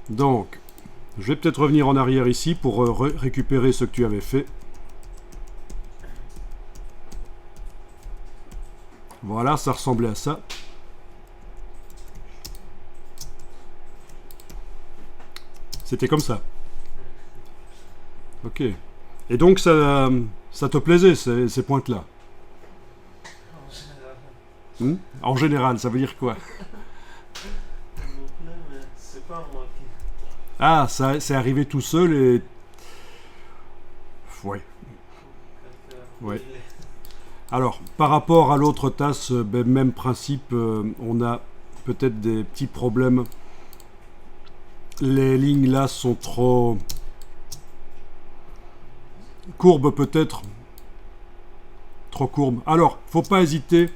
Donc, je vais peut-être revenir en arrière ici pour récupérer ce que tu avais fait. Voilà, ça ressemblait à ça. C'était comme ça. Ok. Et donc, ça te plaisait, ces pointes-là? En général, En général, ça veut dire quoi? il me plaît, mais c'est pas moi qui Ah, ça, c'est arrivé tout seul et... Ouais, quelqu'un. ouais. Alors, par rapport à l'autre tasse, ben, même principe, on a peut-être des petits problèmes. Les lignes là sont trop courbes peut-être. Trop courbes. Alors, faut pas hésiter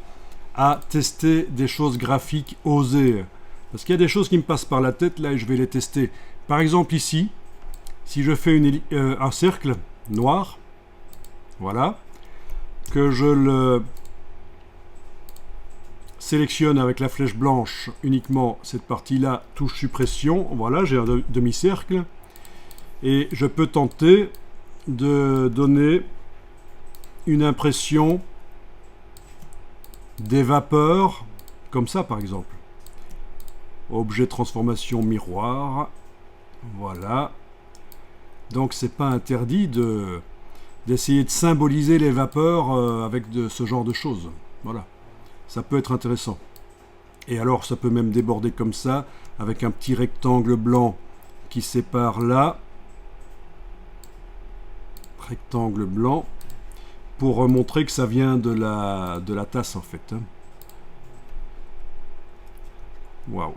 à tester des choses graphiques osées. Parce qu'il y a des choses qui me passent par la tête là et je vais les tester. Par exemple ici, si je fais un cercle noir, voilà, que je le sélectionne avec la flèche blanche uniquement cette partie-là, touche suppression, voilà, j'ai un demi-cercle, et je peux tenter de donner une impression des vapeurs, comme ça par exemple. Objet de transformation miroir, voilà. Donc c'est pas interdit d'essayer de symboliser les vapeurs avec ce genre de choses. Voilà. Ça peut être intéressant. Et alors ça peut même déborder comme ça, avec un petit rectangle blanc qui sépare là. Rectangle blanc. Pour montrer que ça vient de la tasse en fait. Waouh.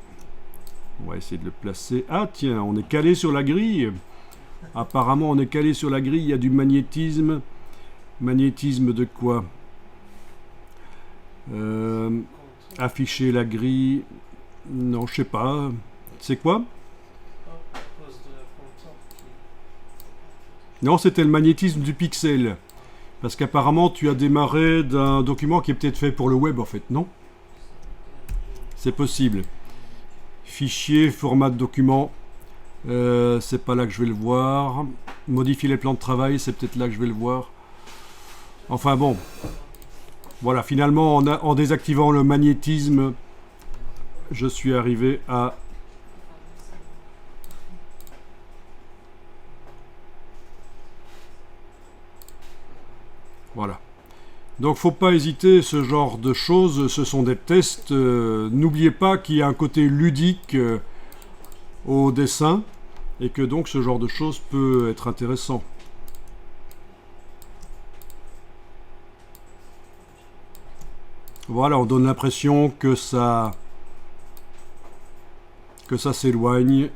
On va essayer de le placer. Ah tiens, on est calé sur la grille. Apparemment on est calé sur la grille, il y a du magnétisme. Magnétisme de quoi? Afficher la grille. Non, je sais pas. C'est quoi? À cause de la compteur qui. Non, c'était le magnétisme du pixel. Parce qu'apparemment, tu as démarré d'un document qui est peut-être fait pour le web, en fait, non? C'est possible. Fichier, format de document. C'est pas là que je vais le voir. Modifier les plans de travail, c'est peut-être là que je vais le voir. Enfin bon. Voilà, finalement, en désactivant le magnétisme, je suis arrivé à... Voilà. Donc faut pas hésiter, ce genre de choses, ce sont des tests. N'oubliez pas qu'il y a un côté ludique au dessin et que donc ce genre de choses peut être intéressant. Voilà, on donne l'impression que ça s'éloigne.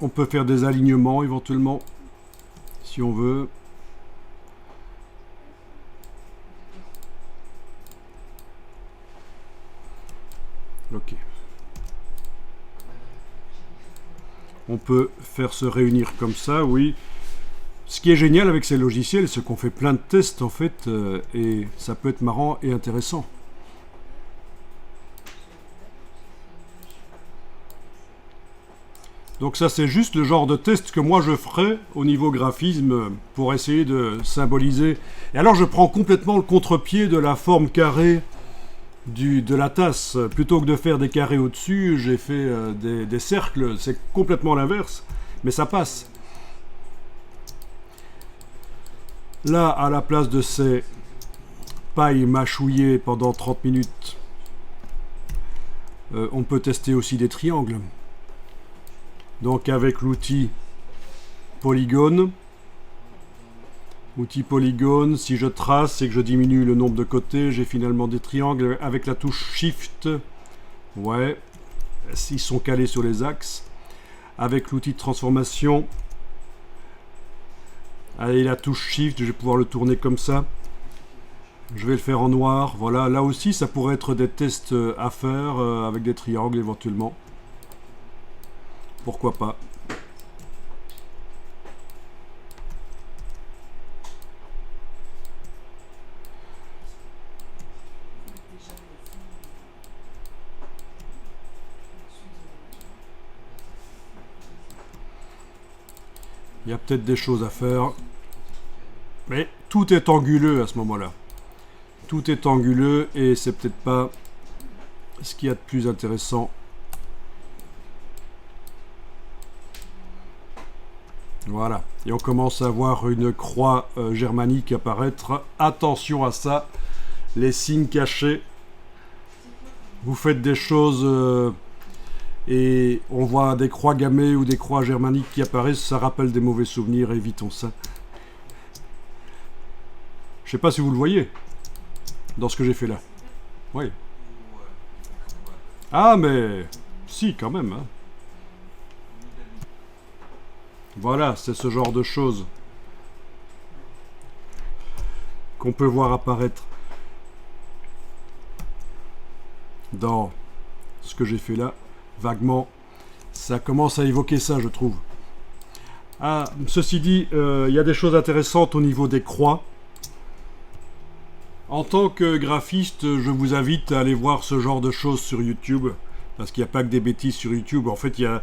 On peut faire des alignements éventuellement si on veut. Ok. On peut faire se réunir comme ça, oui. Ce qui est génial avec ces logiciels, c'est qu'on fait plein de tests en fait, et ça peut être marrant et intéressant. Donc ça c'est juste le genre de test que moi je ferais au niveau graphisme pour essayer de symboliser. Et alors je prends complètement le contre-pied de la forme carrée de la tasse. Plutôt que de faire des carrés au-dessus, j'ai fait des cercles. C'est complètement l'inverse, mais ça passe. Là, à la place de ces pailles mâchouillées pendant 30 minutes, on peut tester aussi des triangles. Donc avec l'outil polygone, si je trace et que je diminue le nombre de côtés, j'ai finalement des triangles avec la touche Shift. Ouais, ils sont calés sur les axes. Avec l'outil de transformation, et la touche Shift, je vais pouvoir le tourner comme ça. Je vais le faire en noir. Voilà, là aussi, ça pourrait être des tests à faire avec des triangles éventuellement. Pourquoi pas. Il y a peut-être des choses à faire. Mais tout est anguleux à ce moment-là. Tout est anguleux et c'est peut-être pas ce qu'il y a de plus intéressant. Voilà. Et on commence à voir une croix germanique apparaître. Attention à ça. Les signes cachés. Vous faites des choses et on voit des croix gammées ou des croix germaniques qui apparaissent. Ça rappelle des mauvais souvenirs. Évitons ça. Je sais pas si vous le voyez dans ce que j'ai fait là. Oui. Ah mais si quand même. Hein. Voilà, c'est ce genre de choses qu'on peut voir apparaître dans ce que j'ai fait là. Vaguement, ça commence à évoquer ça, je trouve. Ah, ceci dit, il y a des choses intéressantes au niveau des croix. En tant que graphiste, je vous invite à aller voir ce genre de choses sur YouTube, parce qu'il n'y a pas que des bêtises sur YouTube. En fait, il y a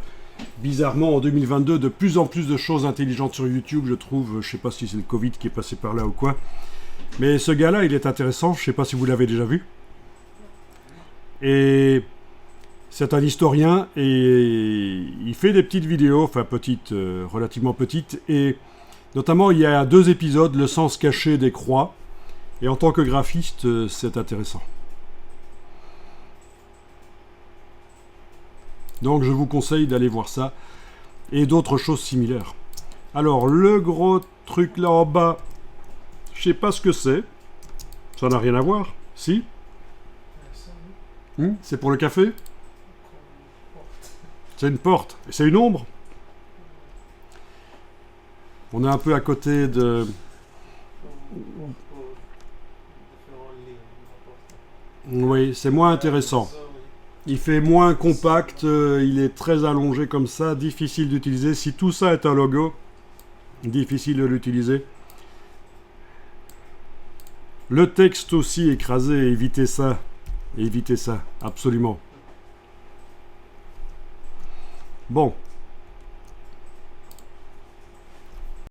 bizarrement en 2022 de plus en plus de choses intelligentes sur YouTube, je trouve. Je sais pas si c'est le Covid qui est passé par là ou quoi. Mais ce gars-là, il est intéressant. Je sais pas si vous l'avez déjà vu. Et c'est un historien et il fait des petites vidéos, enfin petites, relativement petites. Et notamment, il y a 2 épisodes, le sens caché des croix. Et en tant que graphiste, c'est intéressant. Donc je vous conseille d'aller voir ça. Et d'autres choses similaires. Alors, le gros truc là en bas, je sais pas ce que c'est. Ça n'a rien à voir. Si? C'est pour le café? C'est une porte. Et c'est une ombre? On est un peu à côté de... Oui, c'est moins intéressant. Il fait moins compact, il est très allongé comme ça, difficile d'utiliser. Si tout ça est un logo, difficile de l'utiliser. Le texte aussi écrasé, évitez ça. Évitez ça, absolument. Bon.